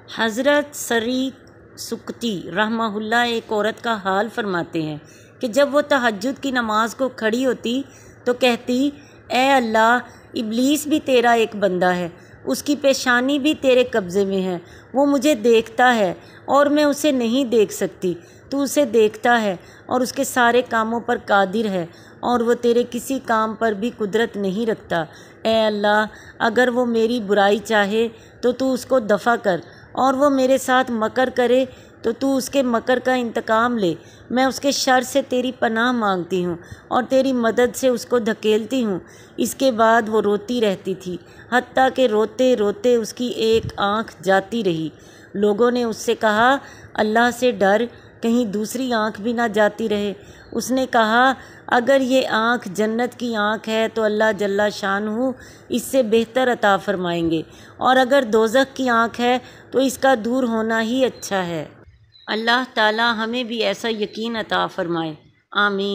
حضرت سری سکتی رحمہ اللہ ایک عورت کا حال فرماتے ہیں کہ جب وہ تہجد کی نماز کو کھڑی ہوتی تو کہتی، اے اللہ، ابلیس بھی تیرا ایک بندہ ہے، اس کی پیشانی بھی تیرے قبضے میں ہے، وہ مجھے دیکھتا ہے اور میں اسے نہیں دیکھ سکتی، تو اسے دیکھتا ہے اور اس کے سارے کاموں پر قادر ہے اور وہ تیرے کسی کام پر بھی قدرت نہیں رکھتا۔ اے اللہ، اگر وہ میری برائی چاہے تو اس کو دفع کر، اور وہ میرے ساتھ مکر کرے تو اس کے مکر کا انتقام لے۔ میں اس کے شر سے تیری پناہ مانگتی ہوں اور تیری مدد سے اس کو دھکیلتی ہوں۔ اس کے بعد وہ روتی رہتی تھی، حتیٰ کہ روتے روتے اس کی ایک آنکھ جاتی رہی۔ لوگوں نے اس سے کہا، اللہ سے ڈر، کہیں دوسری آنکھ بھی نہ جاتی رہے۔ اس نے کہا، اگر یہ آنکھ جنت کی آنکھ ہے تو اللہ جل شانہ اس سے بہتر عطا فرمائیں گے، اور اگر دوزخ کی آنکھ ہے تو اس کا دور ہونا ہی اچھا ہے۔ اللہ تعالی ہمیں بھی ایسا یقین عطا فرمائے، آمین۔